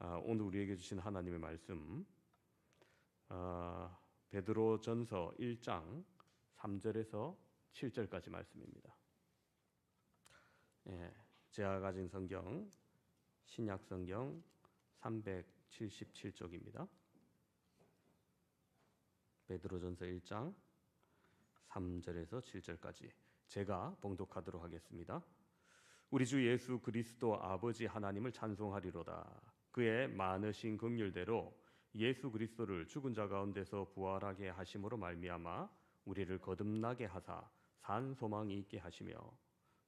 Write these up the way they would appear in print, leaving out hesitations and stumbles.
오늘 우리에게 주신 하나님의 말씀 베드로전서 1장 3절에서 7절까지 말씀입니다. 제가 가진 성경 신약 성경 377쪽입니다. 베드로전서 1장 3절에서 7절까지 제가 봉독하도록 하겠습니다. 우리 주 예수 그리스도 아버지 하나님을 찬송하리로다. 그의 많으신 긍휼대로 예수 그리스도를 죽은 자 가운데서 부활하게 하심으로 말미암아 우리를 거듭나게 하사 산 소망이 있게 하시며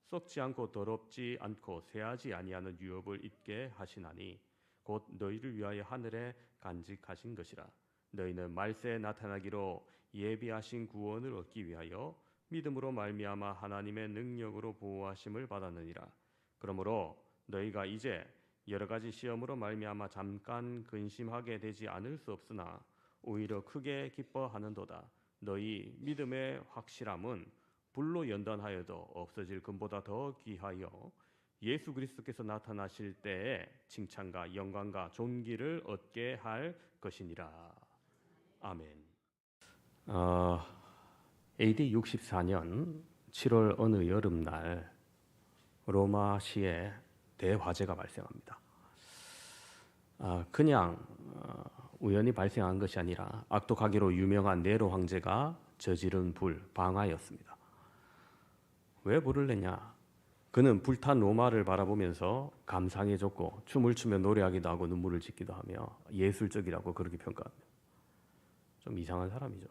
썩지 않고 더럽지 않고 쇠하지 아니하는 유업을 잊게 하시나니 곧 너희를 위하여 하늘에 간직하신 것이라. 너희는 말세에 나타나기로 예비하신 구원을 얻기 위하여 믿음으로 말미암아 하나님의 능력으로 보호하심을 받았느니라. 그러므로 너희가 이제 여러 가지 시험으로 말미암아 잠깐 근심하게 되지 않을 수 없으나 오히려 크게 기뻐하는도다. 너희 믿음의 확실함은 불로 연단하여도 없어질 금보다 더 귀하여 예수 그리스도께서 나타나실 때에 칭찬과 영광과 존귀를 얻게 할 것이니라. 아멘. AD 64년 7월 어느 여름날 로마시에 대화재가 발생합니다. 그냥 우연히 발생한 것이 아니라 악독하기로 유명한 네로 황제가 저지른 방화였습니다. 왜 불을 냈냐? 그는 불탄 로마를 바라보면서 감상해줬고 춤을 추며 노래하기도 하고 눈물을 짓기도 하며 예술적이라고 그렇게 평가합니다. 좀 이상한 사람이죠.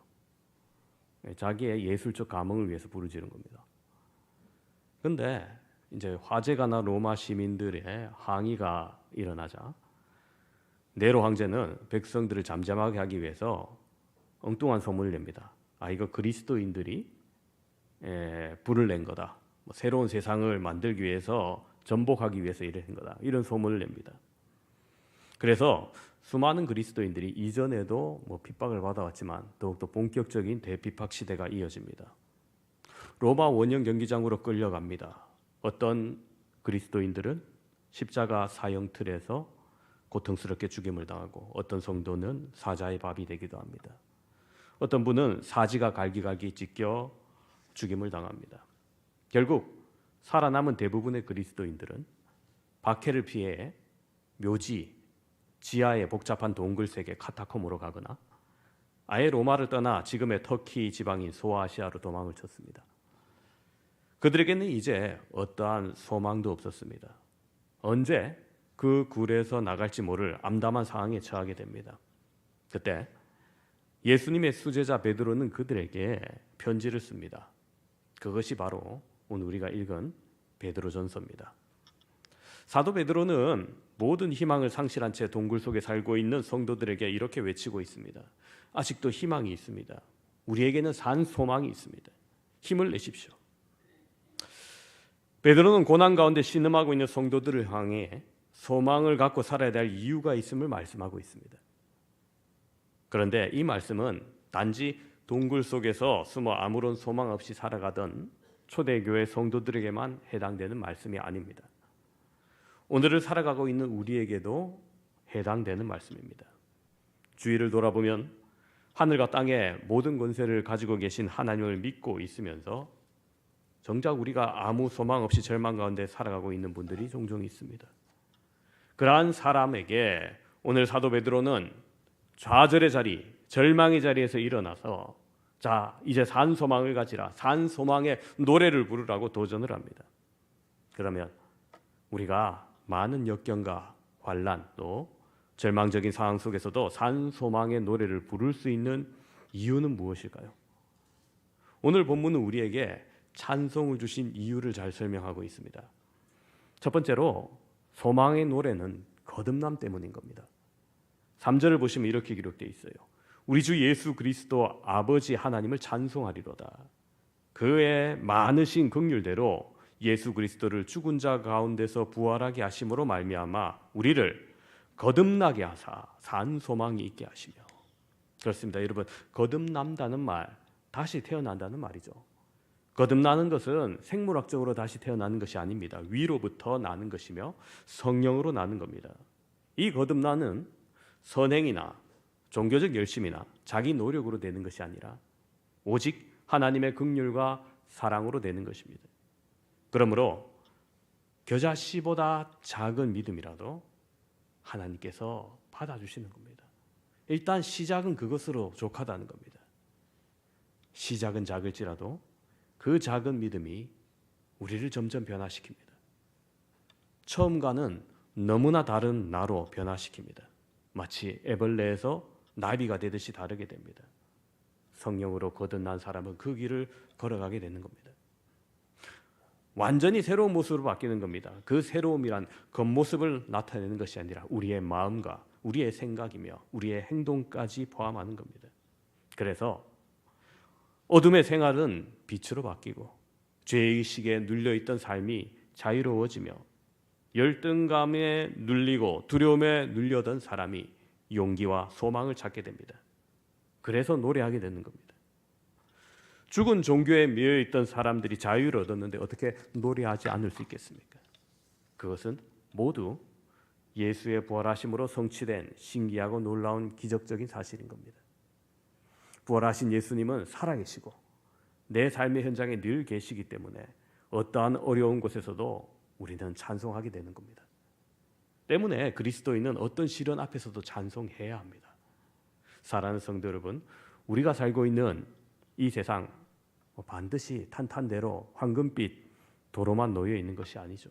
자기의 예술적 감흥을 위해서 불을 지른 겁니다. 그런데 이제 화재가 나 로마 시민들의 항의가 일어나자 네로 황제는 백성들을 잠잠하게 하기 위해서 엉뚱한 소문을 냅니다. 이거 그리스도인들이 불을 낸 거다. 새로운 세상을 만들기 위해서 전복하기 위해서 이런 거다. 이런 소문을 냅니다. 그래서 수많은 그리스도인들이 이전에도 핍박을 받아왔지만 더욱더 본격적인 대핍박 시대가 이어집니다. 로마 원형 경기장으로 끌려갑니다. 어떤 그리스도인들은 십자가 사형틀에서 고통스럽게 죽임을 당하고 어떤 성도는 사자의 밥이 되기도 합니다. 어떤 분은 사지가 갈기갈기 찢겨 죽임을 당합니다. 결국 살아남은 대부분의 그리스도인들은 박해를 피해 묘지, 지하의 복잡한 동굴세계 카타콤으로 가거나 아예 로마를 떠나 지금의 터키 지방인 소아시아로 도망을 쳤습니다. 그들에게는 이제 어떠한 소망도 없었습니다. 언제 그 굴에서 나갈지 모를 암담한 상황에 처하게 됩니다. 그때 예수님의 수제자 베드로는 그들에게 편지를 씁니다. 그것이 바로 오늘 우리가 읽은 베드로전서입니다. 사도 베드로는 모든 희망을 상실한 채 동굴 속에 살고 있는 성도들에게 이렇게 외치고 있습니다. 아직도 희망이 있습니다. 우리에게는 산 소망이 있습니다. 힘을 내십시오. 베드로는 고난 가운데 신음하고 있는 성도들을 향해 소망을 갖고 살아야 될 이유가 있음을 말씀하고 있습니다. 그런데 이 말씀은 단지 동굴 속에서 숨어 아무런 소망 없이 살아가던 초대교회 성도들에게만 해당되는 말씀이 아닙니다. 오늘을 살아가고 있는 우리에게도 해당되는 말씀입니다. 주위를 돌아보면 하늘과 땅의 모든 권세를 가지고 계신 하나님을 믿고 있으면서 정작 우리가 아무 소망 없이 절망 가운데 살아가고 있는 분들이 종종 있습니다. 그러한 사람에게 오늘 사도 베드로는 좌절의 자리, 절망의 자리에서 일어나서 자, 이제 산 소망을 가지라. 산 소망의 노래를 부르라고 도전을 합니다. 그러면 우리가 많은 역경과 환난 또 절망적인 상황 속에서도 산 소망의 노래를 부를 수 있는 이유는 무엇일까요? 오늘 본문은 우리에게 찬송을 주신 이유를 잘 설명하고 있습니다. 첫 번째로 소망의 노래는 거듭남 때문인 겁니다. 3절을 보시면 이렇게 기록되어 있어요. 우리 주 예수 그리스도 아버지 하나님을 찬송하리로다. 그의 많으신 긍휼대로 예수 그리스도를 죽은 자 가운데서 부활하게 하심으로 말미암아 우리를 거듭나게 하사 산 소망이 있게 하시며. 그렇습니다. 여러분, 거듭난다는 말, 다시 태어난다는 말이죠. 거듭나는 것은 생물학적으로 다시 태어나는 것이 아닙니다. 위로부터 나는 것이며 성령으로 나는 겁니다. 이 거듭남은 선행이나 종교적 열심이나 자기 노력으로 되는 것이 아니라 오직 하나님의 긍휼과 사랑으로 되는 것입니다. 그러므로 겨자씨보다 작은 믿음이라도 하나님께서 받아주시는 겁니다. 일단 시작은 그것으로 족하다는 겁니다. 시작은 작을지라도 그 작은 믿음이 우리를 점점 변화시킵니다. 처음과는 너무나 다른 나로 변화시킵니다. 마치 애벌레에서 나비가 되듯이 다르게 됩니다. 성령으로 거듭난 사람은 그 길을 걸어가게 되는 겁니다. 완전히 새로운 모습으로 바뀌는 겁니다. 그 새로움이란 겉모습을 나타내는 것이 아니라 우리의 마음과 우리의 생각이며 우리의 행동까지 포함하는 겁니다. 그래서 어둠의 생활은 빛으로 바뀌고 죄의식에 눌려있던 삶이 자유로워지며 열등감에 눌리고 두려움에 눌려던 사람이 용기와 소망을 찾게 됩니다. 그래서 노래하게 되는 겁니다. 죽은 종교에 매여있던 사람들이 자유를 얻었는데 어떻게 노래하지 않을 수 있겠습니까? 그것은 모두 예수의 부활하심으로 성취된 신기하고 놀라운 기적적인 사실인 겁니다. 부활하신 예수님은 살아계시고 내 삶의 현장에 늘 계시기 때문에 어떠한 어려운 곳에서도 우리는 찬송하게 되는 겁니다. 때문에 그리스도인은 어떤 시련 앞에서도 찬송해야 합니다. 사랑하는 성도 여러분, 우리가 살고 있는 이 세상 반드시 탄탄대로 황금빛 도로만 놓여 있는 것이 아니죠.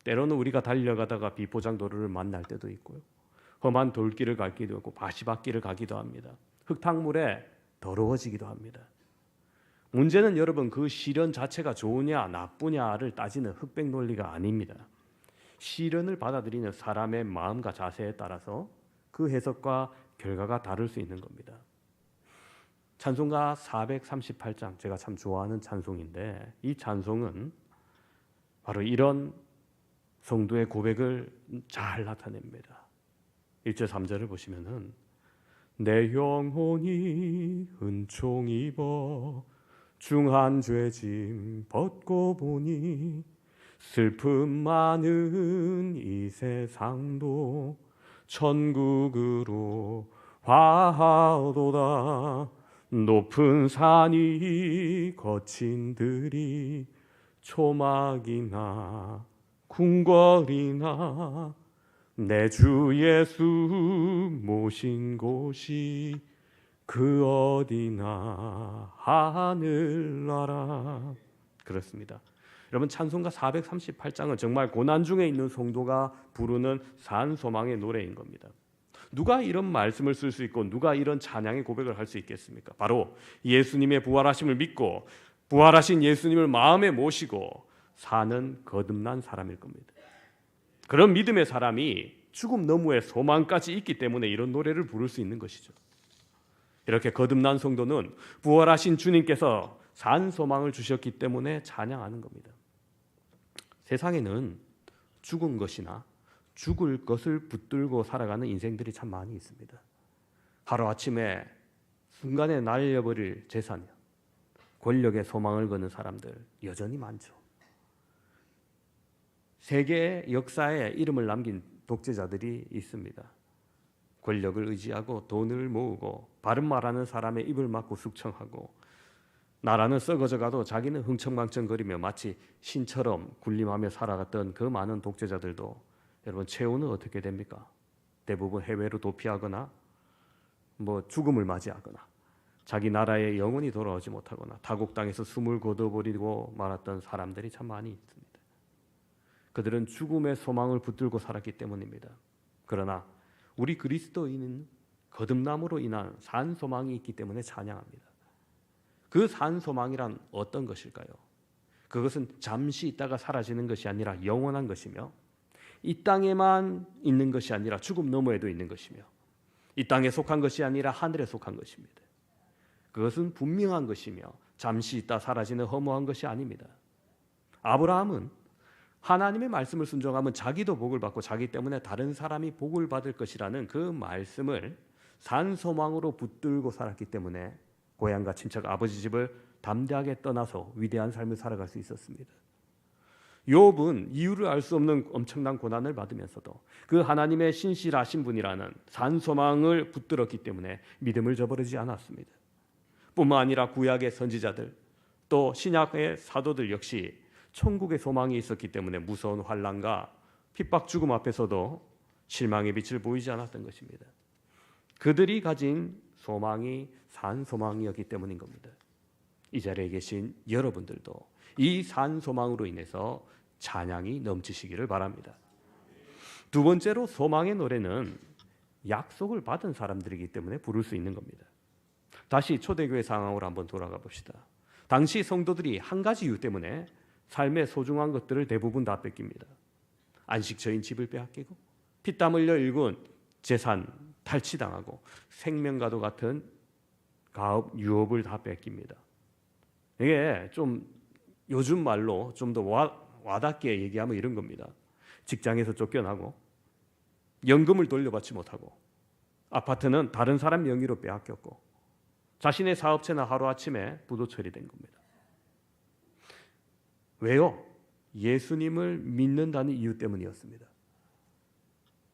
때로는 우리가 달려가다가 비포장 도로를 만날 때도 있고요. 험한 돌길을 가기도 하고 바시밭길을 가기도 합니다. 흙탕물에 더러워지기도 합니다. 문제는 여러분 그 시련 자체가 좋으냐 나쁘냐를 따지는 흑백 논리가 아닙니다. 시련을 받아들이는 사람의 마음과 자세에 따라서 그 해석과 결과가 다를 수 있는 겁니다. 찬송가 438장 제가 참 좋아하는 찬송인데 이 찬송은 바로 이런 성도의 고백을 잘 나타냅니다. 1절 3절을 보시면은 내 영혼이 은총 입어 중한 죄짐 벗고 보니 슬픔 많은 이 세상도 천국으로 화하도다. 높은 산이 거친 들이 초막이나 궁궐이나 내 주 예수 모신 곳이 그 어디나 하늘나라. 그렇습니다. 여러분 찬송가 438장은 정말 고난 중에 있는 성도가 부르는 산소망의 노래인 겁니다. 누가 이런 말씀을 쓸 수 있고 누가 이런 찬양의 고백을 할 수 있겠습니까? 바로 예수님의 부활하심을 믿고 부활하신 예수님을 마음에 모시고 사는 거듭난 사람일 겁니다. 그런 믿음의 사람이 죽음 너머에 소망까지 있기 때문에 이런 노래를 부를 수 있는 것이죠. 이렇게 거듭난 성도는 부활하신 주님께서 산 소망을 주셨기 때문에 찬양하는 겁니다. 세상에는 죽은 것이나 죽을 것을 붙들고 살아가는 인생들이 참 많이 있습니다. 하루아침에 순간에 날려버릴 재산이요, 권력에 소망을 거는 사람들 여전히 많죠. 세계 역사에 이름을 남긴 독재자들이 있습니다. 권력을 의지하고 돈을 모으고 바른 말하는 사람의 입을 막고 숙청하고 나라는 썩어져 가도 자기는 흥청망청거리며 마치 신처럼 군림하며 살아갔던 그 많은 독재자들도 여러분 최후는 어떻게 됩니까? 대부분 해외로 도피하거나 죽음을 맞이하거나 자기 나라에 영원히 돌아오지 못하거나 타국 땅에서 숨을 거둬버리고 말았던 사람들이 참 많이 있습니다. 그들은 죽음의 소망을 붙들고 살았기 때문입니다. 그러나 우리 그리스도인은 거듭남으로 인한 산 소망이 있기 때문에 찬양합니다. 그 산 소망이란 어떤 것일까요? 그것은 잠시 있다가 사라지는 것이 아니라 영원한 것이며 이 땅에만 있는 것이 아니라 죽음 너머에도 있는 것이며 이 땅에 속한 것이 아니라 하늘에 속한 것입니다. 그것은 분명한 것이며 잠시 있다 사라지는 허무한 것이 아닙니다. 아브라함은 하나님의 말씀을 순종하면 자기도 복을 받고 자기 때문에 다른 사람이 복을 받을 것이라는 그 말씀을 산소망으로 붙들고 살았기 때문에 고향과 친척 아버지 집을 담대하게 떠나서 위대한 삶을 살아갈 수 있었습니다. 욥은 이유를 알 수 없는 엄청난 고난을 받으면서도 그 하나님의 신실하신 분이라는 산소망을 붙들었기 때문에 믿음을 저버리지 않았습니다. 뿐만 아니라 구약의 선지자들 또 신약의 사도들 역시 천국의 소망이 있었기 때문에 무서운 환난과 핍박 죽음 앞에서도 실망의 빛을 보이지 않았던 것입니다. 그들이 가진 소망이 산소망이었기 때문인 겁니다. 이 자리에 계신 여러분들도 이 산소망으로 인해서 찬양이 넘치시기를 바랍니다. 두 번째로 소망의 노래는 약속을 받은 사람들이기 때문에 부를 수 있는 겁니다. 다시 초대교회 상황으로 한번 돌아가 봅시다. 당시 성도들이 한 가지 이유 때문에 삶의 소중한 것들을 대부분 다 뺏깁니다. 안식처인 집을 빼앗기고 피땀 흘려 일군 재산 탈취당하고 생명과도 같은 가업 유업을 다 뺏깁니다. 이게 좀 요즘 말로 좀 더 와닿게 얘기하면 이런 겁니다. 직장에서 쫓겨나고 연금을 돌려받지 못하고 아파트는 다른 사람 명의로 빼앗겼고 자신의 사업체는 하루아침에 부도 처리된 겁니다. 왜요? 예수님을 믿는다는 이유 때문이었습니다.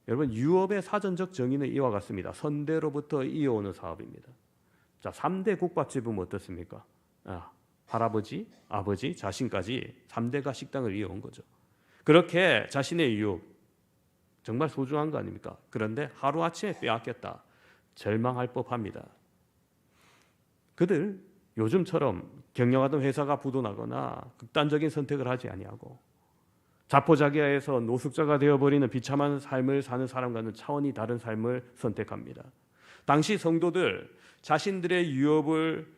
여러분, 유업의 사전적 정의는 이와 같습니다. 선대로부터 이어오는 사업입니다. 자, 3대 국밥집은 어떻습니까? 할아버지, 아버지, 자신까지 3대가 식당을 이어온 거죠. 그렇게 자신의 유업, 정말 소중한 거 아닙니까? 그런데 하루아침에 빼앗겼다. 절망할 법합니다. 그들 요즘처럼 경영하던 회사가 부도나거나 극단적인 선택을 하지 아니하고 자포자기하에서 노숙자가 되어버리는 비참한 삶을 사는 사람과는 차원이 다른 삶을 선택합니다. 당시 성도들 자신들의 유업을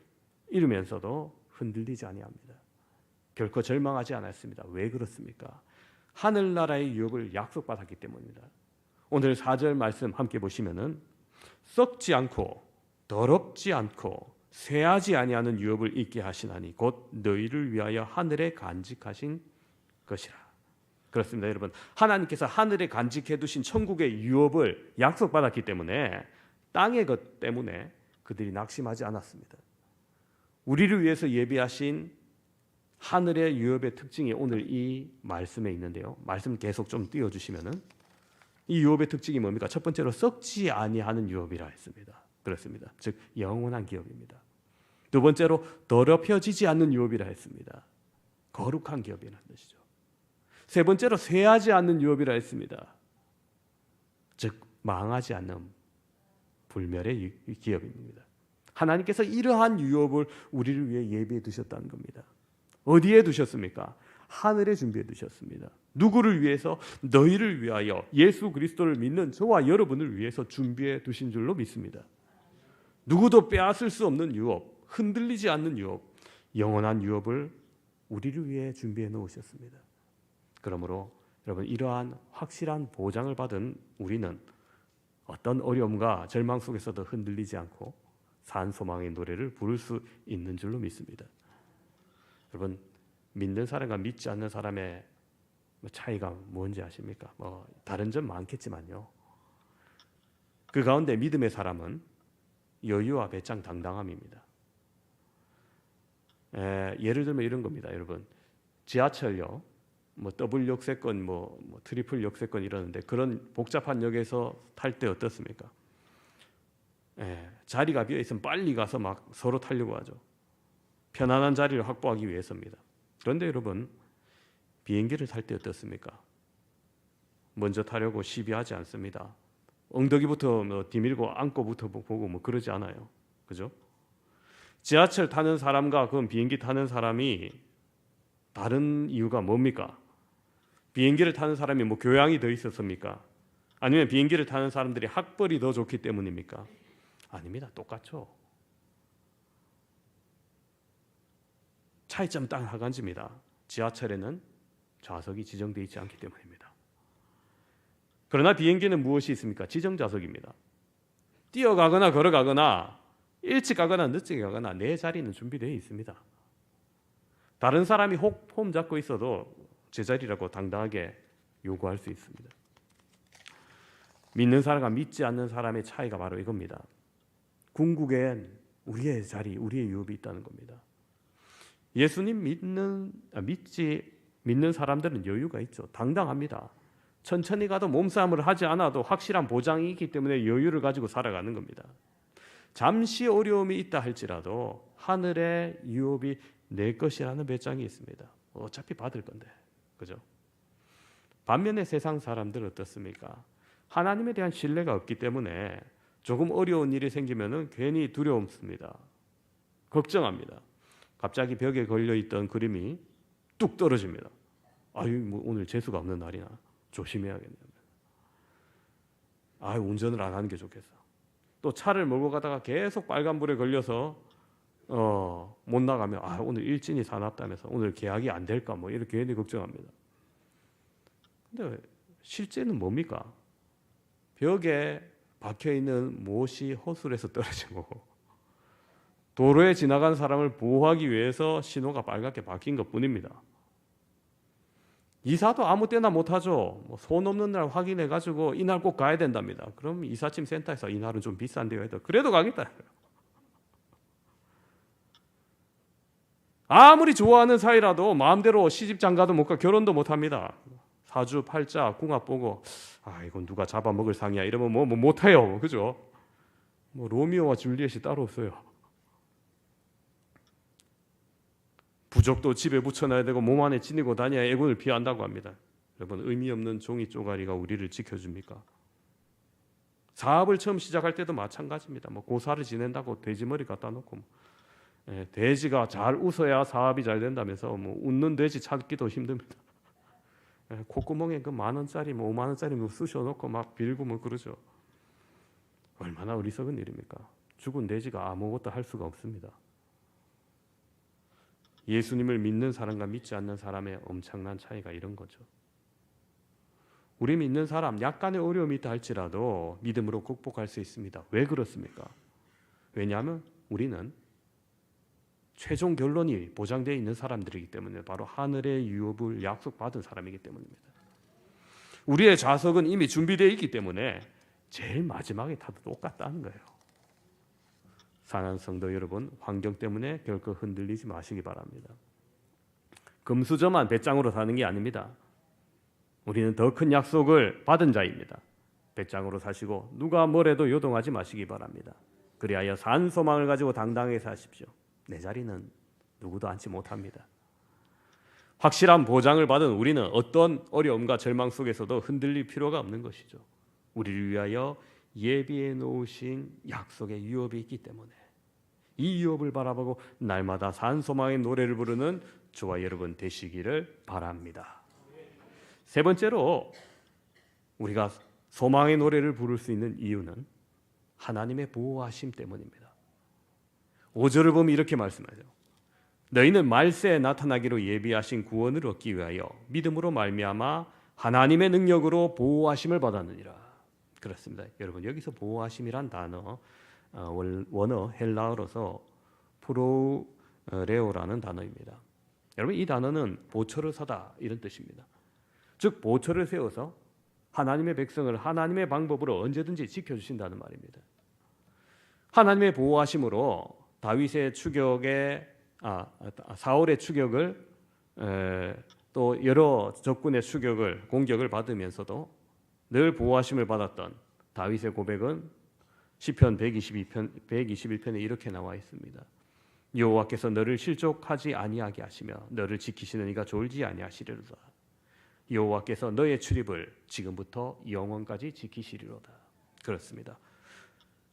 잃으면서도 흔들리지 아니합니다. 결코 절망하지 않았습니다. 왜 그렇습니까? 하늘나라의 유업을 약속받았기 때문입니다. 오늘 4절 말씀 함께 보시면은 썩지 않고 더럽지 않고 쇠하지 아니하는 유업을 잊게 하시나니 곧 너희를 위하여 하늘에 간직하신 것이라. 그렇습니다, 여러분. 하나님께서 하늘에 간직해 두신 천국의 유업을 약속받았기 때문에 땅의 것 때문에 그들이 낙심하지 않았습니다. 우리를 위해서 예비하신 하늘의 유업의 특징이 오늘 이 말씀에 있는데요. 말씀 계속 좀 띄워주시면은 이 유업의 특징이 뭡니까? 첫 번째로 썩지 아니하는 유업이라 했습니다. 그렇습니다. 즉 영원한 기업입니다. 두 번째로 더럽혀지지 않는 유업이라 했습니다. 거룩한 기업이라는 뜻이죠. 세 번째로 쇠하지 않는 유업이라 했습니다. 즉 망하지 않는 불멸의 기업입니다. 하나님께서 이러한 유업을 우리를 위해 예비해 두셨다는 겁니다. 어디에 두셨습니까? 하늘에 준비해 두셨습니다. 누구를 위해서? 너희를 위하여, 예수 그리스도를 믿는 저와 여러분을 위해서 준비해 두신 줄로 믿습니다. 누구도 빼앗을 수 없는 유업, 흔들리지 않는 유업, 영원한 유업을 우리를 위해 준비해 놓으셨습니다. 그러므로 여러분, 이러한 확실한 보장을 받은 우리는 어떤 어려움과 절망 속에서도 흔들리지 않고 산소망의 노래를 부를 수 있는 줄로 믿습니다. 여러분, 믿는 사람과 믿지 않는 사람의 차이가 뭔지 아십니까? 다른 점 많겠지만요. 그 가운데 믿음의 사람은 여유와 배짱 당당함입니다. 예를 들면 이런 겁니다, 여러분. 지하철역, 더블 역세권, 트리플 역세권 이러는데 그런 복잡한 역에서 탈 때 어떻습니까? 자리가 비어 있으면 빨리 가서 막 서로 타려고 하죠. 편안한 자리를 확보하기 위해서입니다. 그런데 여러분, 비행기를 탈 때 어떻습니까? 먼저 타려고 시비하지 않습니다. 엉덩이부터 디밀고 안고부터 보고 그러지 않아요. 그죠? 지하철 타는 사람과 그 비행기 타는 사람이 다른 이유가 뭡니까? 비행기를 타는 사람이 교양이 더 있었습니까? 아니면 비행기를 타는 사람들이 학벌이 더 좋기 때문입니까? 아닙니다. 똑같죠. 차이점 딱 한 가지입니다. 지하철에는 좌석이 지정되어 있지 않기 때문입니다. 그러나 비행기는 무엇이 있습니까? 지정 좌석입니다. 뛰어가거나 걸어가거나 일찍 가거나 늦게 가거나 내 자리는 준비되어 있습니다. 다른 사람이 홈 잡고 있어도 제 자리라고 당당하게 요구할 수 있습니다. 믿는 사람과 믿지 않는 사람의 차이가 바로 이겁니다. 궁극엔 우리의 자리, 우리의 유업이 있다는 겁니다. 예수님 믿지 믿는 사람들은 여유가 있죠. 당당합니다. 천천히 가도 몸싸움을 하지 않아도 확실한 보장이 있기 때문에 여유를 가지고 살아가는 겁니다. 잠시 어려움이 있다 할지라도 하늘의 유업이 내 것이라는 배짱이 있습니다. 어차피 받을 건데, 그죠? 반면에 세상 사람들은 어떻습니까? 하나님에 대한 신뢰가 없기 때문에 조금 어려운 일이 생기면은 괜히 두려움습니다. 걱정합니다. 갑자기 벽에 걸려 있던 그림이 뚝 떨어집니다. 아유, 뭐 오늘 재수가 없는 날이나 조심해야겠네요. 아유, 운전을 안 하는 게 좋겠어. 또 차를 몰고 가다가 계속 빨간불에 걸려서 못 나가면 오늘 일진이 사납다면서 오늘 계약이 안 될까 뭐 이렇게 괜히 걱정합니다. 근데 실제는 뭡니까? 벽에 박혀 있는 못이 호술에서 떨어지고 도로에 지나간 사람을 보호하기 위해서 신호가 빨갛게 바뀐 것뿐입니다. 이사도 아무 때나 못하죠. 손 없는 날 확인해 가지고 이날 꼭 가야 된답니다. 그럼 이삿짐 센터에서 이날은 좀 비싼데요 해도 그래도 가겠다. 아무리 좋아하는 사이라도 마음대로 시집장가도 못 가 결혼도 못 합니다. 사주 팔자 궁합 보고 이건 누가 잡아먹을 상이야 이러면 뭐 못해요. 그죠? 로미오와 줄리엣이 따로 없어요. 부적도 집에 붙여놔야 되고 몸 안에 지니고 다녀야 애군을 피한다고 합니다. 여러분, 의미 없는 종이 쪼가리가 우리를 지켜줍니까? 사업을 처음 시작할 때도 마찬가지입니다. 고사를 지낸다고 돼지머리 갖다 놓고 돼지가 잘 웃어야 사업이 잘 된다면서 웃는 돼지 찾기도 힘듭니다. 콧구멍에 그 10,000원짜리 50,000원짜리 쑤셔놓고 막 빌고 그러죠. 얼마나 어리석은 일입니까? 죽은 돼지가 아무것도 할 수가 없습니다. 예수님을 믿는 사람과 믿지 않는 사람의 엄청난 차이가 이런 거죠. 우리 믿는 사람 약간의 어려움이 있다 할지라도 믿음으로 극복할 수 있습니다. 왜 그렇습니까? 왜냐하면 우리는 최종 결론이 보장되어 있는 사람들이기 때문에 바로 하늘의 유업을 약속받은 사람이기 때문입니다. 우리의 좌석은 이미 준비되어 있기 때문에 제일 마지막에 타도 똑같다는 거예요. 사랑하는 성도 여러분, 환경 때문에 결코 흔들리지 마시기 바랍니다. 금수저만 배짱으로 사는 게 아닙니다. 우리는 더 큰 약속을 받은 자입니다. 배짱으로 사시고 누가 뭐래도 요동하지 마시기 바랍니다. 그리하여 산 소망을 가지고 당당하게 사십시오. 내 자리는 누구도 앉지 못합니다. 확실한 보장을 받은 우리는 어떤 어려움과 절망 속에서도 흔들릴 필요가 없는 것이죠. 우리를 위하여 예비해 놓으신 약속의 유업이 있기 때문에 이 유업을 바라보고 날마다 산 소망의 노래를 부르는 저와 여러분 되시기를 바랍니다. 세 번째로 우리가 소망의 노래를 부를 수 있는 이유는 하나님의 보호하심 때문입니다. 5절을 보면 이렇게 말씀하죠. 너희는 말세에 나타나기로 예비하신 구원을 얻기 위하여 믿음으로 말미암아 하나님의 능력으로 보호하심을 받았느니라. 그렇습니다. 여러분, 여기서 보호하심이란 단어 원어 헬라어로서 프로레오라는 단어입니다. 여러분, 이 단어는 보초를 서다 이런 뜻입니다. 즉 보초를 세워서 하나님의 백성을 하나님의 방법으로 언제든지 지켜주신다는 말입니다. 하나님의 보호하심으로 다윗의 추격에 사울의 추격을 또 여러 적군의 추격을 공격을 받으면서도 늘 보호하심을 받았던 다윗의 고백은 시편 121편에 이렇게 나와 있습니다. 여호와께서 너를 실족하지 아니하게 하시며 너를 지키시는 이가 졸지 아니하시리로다. 여호와께서 너의 출입을 지금부터 영원까지 지키시리로다. 그렇습니다.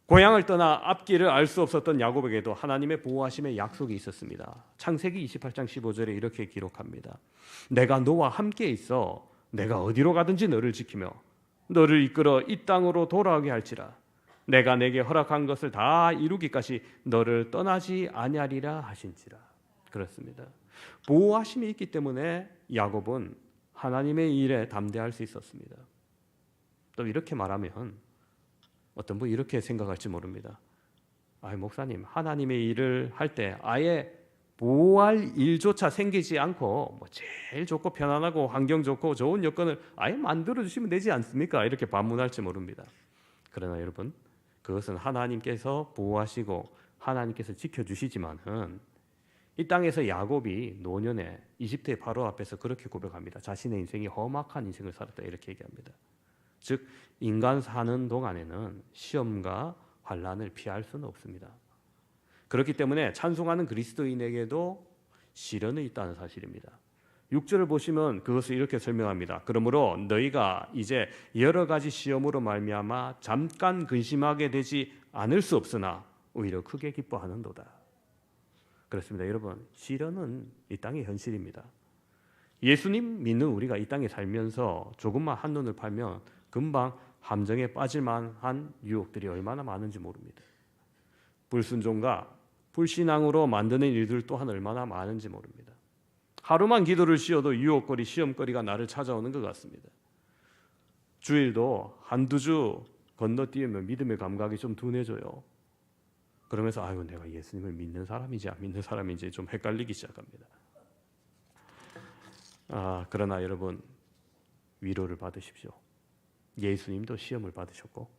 고향을 떠나 앞길을 알 수 없었던 야곱에게도 하나님의 보호하심의 약속이 있었습니다. 창세기 28장 15절에 이렇게 기록합니다. 내가 너와 함께 있어 내가 어디로 가든지 너를 지키며 너를 이끌어 이 땅으로 돌아오게 할지라. 내가 내게 허락한 것을 다 이루기까지 너를 떠나지 아니하리라 하신지라. 그렇습니다. 보호하심이 있기 때문에 야곱은 하나님의 일에 담대할 수 있었습니다. 또 이렇게 말하면 어떤 분 이렇게 생각할지 모릅니다. 목사님, 하나님의 일을 할 때 아예 보호할 일조차 생기지 않고 제일 좋고 편안하고 환경 좋고 좋은 여건을 아예 만들어 주시면 되지 않습니까? 이렇게 반문할지 모릅니다. 그러나 여러분, 그것은 하나님께서 보호하시고 하나님께서 지켜주시지만은 이 땅에서 야곱이 노년에 이집트의 바로 앞에서 그렇게 고백합니다. 자신의 인생이 험악한 인생을 살았다 이렇게 얘기합니다. 즉 인간 사는 동안에는 시험과 환난을 피할 수는 없습니다. 그렇기 때문에 찬송하는 그리스도인에게도 시련이 있다는 사실입니다. 6절을 보시면 그것을 이렇게 설명합니다. 그러므로 너희가 이제 여러 가지 시험으로 말미암아 잠깐 근심하게 되지 않을 수 없으나 오히려 크게 기뻐하는도다. 그렇습니다. 여러분, 시련은 이 땅의 현실입니다. 예수님 믿는 우리가 이 땅에 살면서 조금만 한눈을 팔면 금방 함정에 빠질 만한 유혹들이 얼마나 많은지 모릅니다. 불순종과 불신앙으로 만드는 일들 또한 얼마나 많은지 모릅니다. 하루만 기도를 쉬어도 유혹거리, 시험거리가 나를 찾아오는 것 같습니다. 주일도 한두 주 건너뛰면 믿음의 감각이 좀 둔해져요. 그러면서 아유 내가 예수님을 믿는 사람인지 안 믿는 사람인지 좀 헷갈리기 시작합니다. 그러나 여러분 위로를 받으십시오. 예수님도 시험을 받으셨고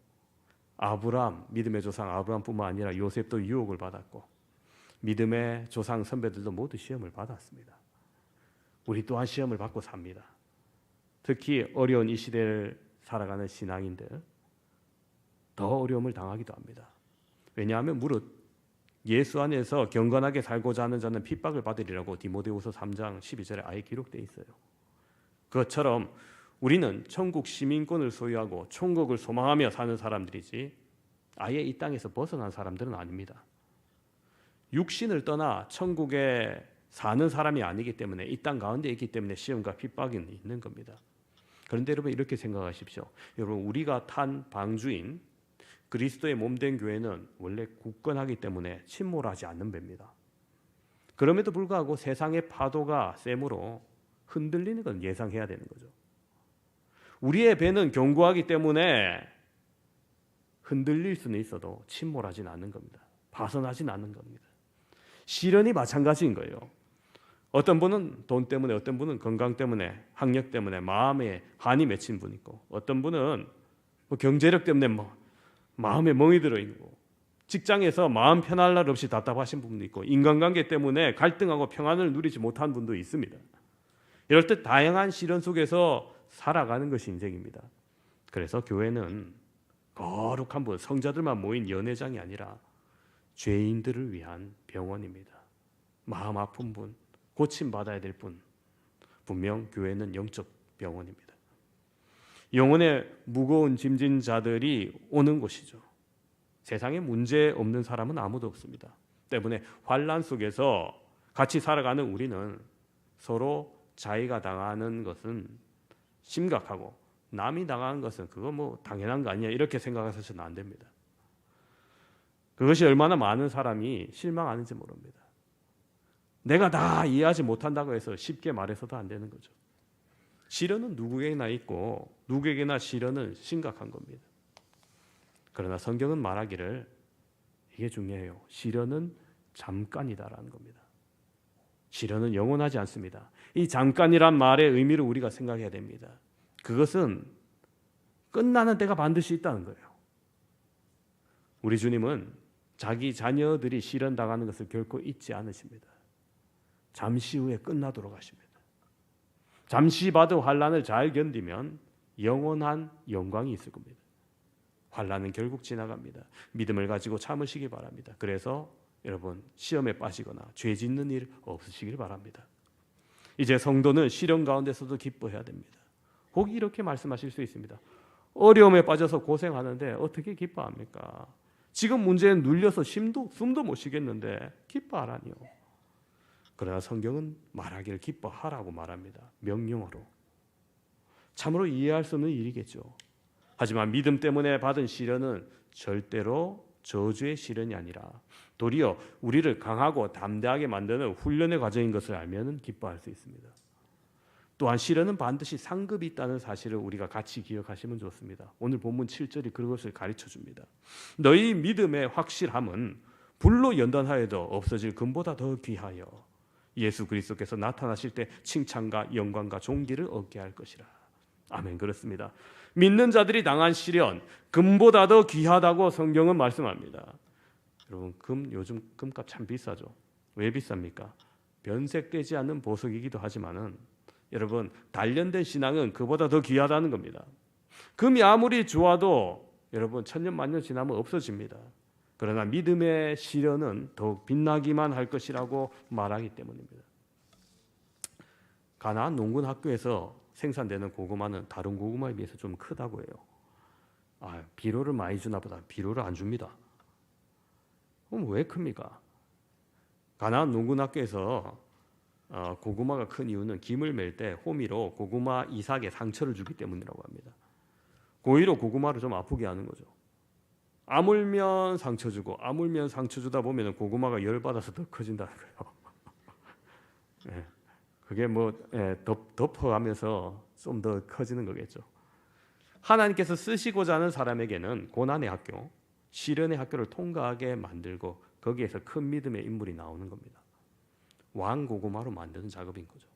아브라함, 믿음의 조상 아브라함뿐만 아니라 요셉도 유혹을 받았고 믿음의 조상 선배들도 모두 시험을 받았습니다. 우리 또한 시험을 받고 삽니다. 특히 어려운 이 시대를 살아가는 신앙인들 더 어려움을 당하기도 합니다. 왜냐하면 무릇 예수 안에서 경건하게 살고자 하는 자는 핍박을 받으리라고 디모데후서 3장 12절에 아예 기록되어 있어요. 그것처럼 우리는 천국 시민권을 소유하고 천국을 소망하며 사는 사람들이지 아예 이 땅에서 벗어난 사람들은 아닙니다. 육신을 떠나 천국에 사는 사람이 아니기 때문에 이 땅 가운데 있기 때문에 시험과 핍박이 있는 겁니다. 그런데 여러분 이렇게 생각하십시오. 여러분 우리가 탄 방주인 그리스도의 몸된 교회는 원래 굳건하기 때문에 침몰하지 않는 배입니다. 그럼에도 불구하고 세상의 파도가 셈으로 흔들리는 건 예상해야 되는 거죠. 우리의 배는 견고하기 때문에 흔들릴 수는 있어도 침몰하진 않는 겁니다. 벗어나진 않는 겁니다. 시련이 마찬가지인 거예요. 어떤 분은 돈 때문에, 어떤 분은 건강 때문에, 학력 때문에 마음에 한이 맺힌 분 있고, 어떤 분은 경제력 때문에 마음에 멍이 들어 있고, 직장에서 마음 편할 날 없이 답답하신 분도 있고, 인간관계 때문에 갈등하고 평안을 누리지 못한 분도 있습니다. 이럴 때 다양한 시련 속에서 살아가는 것이 인생입니다. 그래서 교회는 거룩한 분, 성자들만 모인 연회장이 아니라 죄인들을 위한 병원입니다. 마음 아픈 분, 고침받아야 될 분, 분명 교회는 영적 병원입니다. 영혼에 무거운 짐진 자들이 오는 곳이죠. 세상에 문제 없는 사람은 아무도 없습니다. 때문에 환난 속에서 같이 살아가는 우리는 서로 자기가 당하는 것은 심각하고 남이 당하는 것은 그거 당연한 거 아니야 이렇게 생각하셔서는 안 됩니다. 그것이 얼마나 많은 사람이 실망하는지 모릅니다. 내가 다 이해하지 못한다고 해서 쉽게 말해서도 안 되는 거죠. 시련은 누구에게나 있고 누구에게나 시련은 심각한 겁니다. 그러나 성경은 말하기를 이게 중요해요. 시련은 잠깐이다라는 겁니다. 시련은 영원하지 않습니다. 이 잠깐이란 말의 의미를 우리가 생각해야 됩니다. 그것은 끝나는 때가 반드시 있다는 거예요. 우리 주님은 자기 자녀들이 시련 당하는 것을 결코 잊지 않으십니다. 잠시 후에 끝나도록 하십니다. 잠시 받은 환난을 잘 견디면 영원한 영광이 있을 겁니다. 환난은 결국 지나갑니다. 믿음을 가지고 참으시기 바랍니다. 그래서 여러분 시험에 빠지거나 죄 짓는 일 없으시길 바랍니다. 이제 성도는 시련 가운데서도 기뻐해야 됩니다. 혹 이렇게 말씀하실 수 있습니다. 어려움에 빠져서 고생하는데 어떻게 기뻐합니까? 지금 문제에 눌려서 숨도 못 쉬겠는데 기뻐하라니요. 그러나 성경은 말하기를 기뻐하라고 말합니다. 명령어로. 참으로 이해할 수 없는 일이겠죠. 하지만 믿음 때문에 받은 시련은 절대로 저주의 시련이 아니라 도리어 우리를 강하고 담대하게 만드는 훈련의 과정인 것을 알면 기뻐할 수 있습니다. 또한 시련은 반드시 상급이 있다는 사실을 우리가 같이 기억하시면 좋습니다. 오늘 본문 7절이 그것을 가르쳐줍니다. 너희 믿음의 확실함은 불로 연단하여도 없어질 금보다 더 귀하여 예수 그리스도께서 나타나실 때 칭찬과 영광과 존귀를 얻게 할 것이라. 아멘. 그렇습니다. 믿는 자들이 당한 시련 금보다 더 귀하다고 성경은 말씀합니다. 여러분 요즘 금값 참 비싸죠. 왜 비쌉니까? 변색되지 않는 보석이기도 하지만은 여러분, 단련된 신앙은 그보다 더 귀하다는 겁니다. 금이 아무리 좋아도 여러분 천년만년 지나면 없어집니다. 그러나 믿음의 시련은 더욱 빛나기만 할 것이라고 말하기 때문입니다. 가나안 농군 학교에서 생산되는 고구마는 다른 고구마에 비해서 좀 크다고 해요. 비료를 많이 주나 보다. 비료를 안 줍니다. 그럼 왜 큽니까? 가나안 농군 학교에서 고구마가 큰 이유는 김을 맬 때 호미로 고구마 이삭에 상처를 주기 때문이라고 합니다. 고의로 고구마를 좀 아프게 하는 거죠. 아물면 상처 주고 아물면 상처 주다 보면 고구마가 열받아서 더 커진다는 거예요. 네. 그게 덮어가면서 좀 더 커지는 거겠죠. 하나님께서 쓰시고자 하는 사람에게는 고난의 학교, 시련의 학교를 통과하게 만들고 거기에서 큰 믿음의 인물이 나오는 겁니다. 왕고구마로 만드는 작업인 거죠.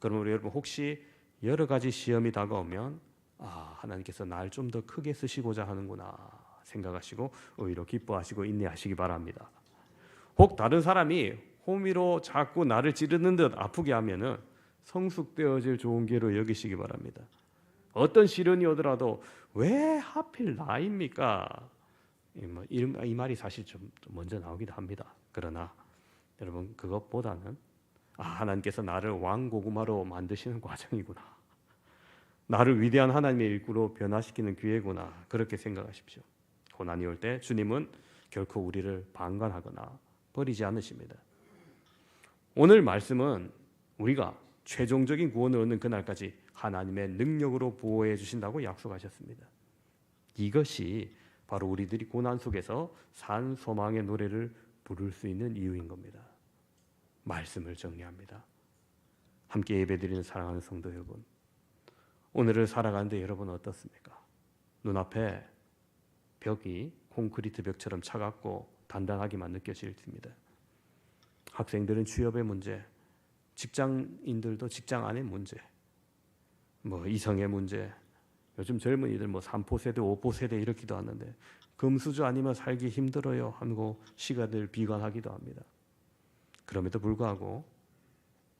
그럼 우리 여러분 혹시 여러 가지 시험이 다가오면 하나님께서 날 좀 더 크게 쓰시고자 하는구나 생각하시고 오히려 기뻐하시고 인내하시기 바랍니다. 혹 다른 사람이 호미로 자꾸 나를 찌르는 듯 아프게 하면은 성숙되어질 좋은 기회로 여기시기 바랍니다. 어떤 시련이 오더라도 왜 하필 나입니까? 이 말이 사실 좀 먼저 나오기도 합니다. 그러나 여러분 그것보다는 하나님께서 나를 왕고구마로 만드시는 과정이구나. 나를 위대한 하나님의 일구로 변화시키는 기회구나. 그렇게 생각하십시오. 고난이 올 때 주님은 결코 우리를 방관하거나 버리지 않으십니다. 오늘 말씀은 우리가 최종적인 구원을 얻는 그날까지 하나님의 능력으로 보호해 주신다고 약속하셨습니다. 이것이 바로 우리들이 고난 속에서 산 소망의 노래를 부를 수 있는 이유인 겁니다. 말씀을 정리합니다. 함께 예배드리는 사랑하는 성도 여러분, 오늘을 살아가는데 여러분 어떻습니까? 눈앞에 벽이 콘크리트 벽처럼 차갑고 단단하기만 느껴집니다. 학생들은 취업의 문제, 직장인들도 직장 안의 문제, 이성의 문제, 요즘 젊은이들 3포 세대, 5포 세대 이렇기도 하는데 금수저 아니면 살기 힘들어요 하고 시간을 비관하기도 합니다. 그럼에도 불구하고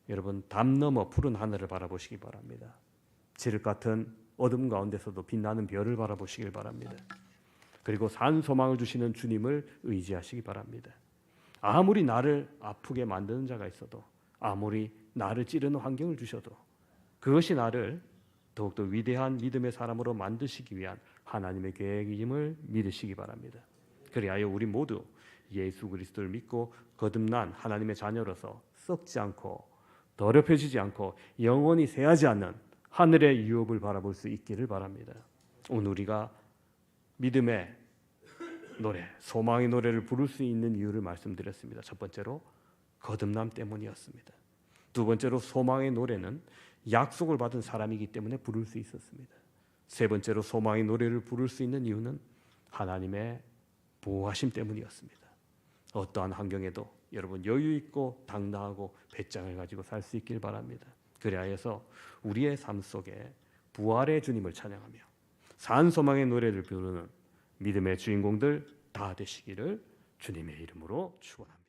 여러분 담 너머 푸른 하늘을 바라보시기 바랍니다. 칠흑 같은 어둠 가운데서도 빛나는 별을 바라보시길 바랍니다. 그리고 산 소망을 주시는 주님을 의지하시기 바랍니다. 아무리 나를 아프게 만드는 자가 있어도, 아무리 나를 찌르는 환경을 주셔도 그것이 나를 더욱더 위대한 믿음의 사람으로 만드시기 위한 하나님의 계획임을 믿으시기 바랍니다. 그리하여 우리 모두 예수 그리스도를 믿고 거듭난 하나님의 자녀로서 썩지 않고 더럽혀지지 않고 영원히 새하지 않는 하늘의 유업을 바라볼 수 있기를 바랍니다. 오늘 우리가 믿음의 노래, 소망의 노래를 부를 수 있는 이유를 말씀드렸습니다. 첫 번째로 거듭남 때문이었습니다. 두 번째로 소망의 노래는 약속을 받은 사람이기 때문에 부를 수 있었습니다. 세 번째로 소망의 노래를 부를 수 있는 이유는 하나님의 보호하심 때문이었습니다. 어떠한 환경에도 여러분 여유 있고 당당하고 배짱을 가지고 살 수 있길 바랍니다. 그리하여서 우리의 삶 속에 부활의 주님을 찬양하며 산 소망의 노래를 부르는 믿음의 주인공들 다 되시기를 주님의 이름으로 축원합니다.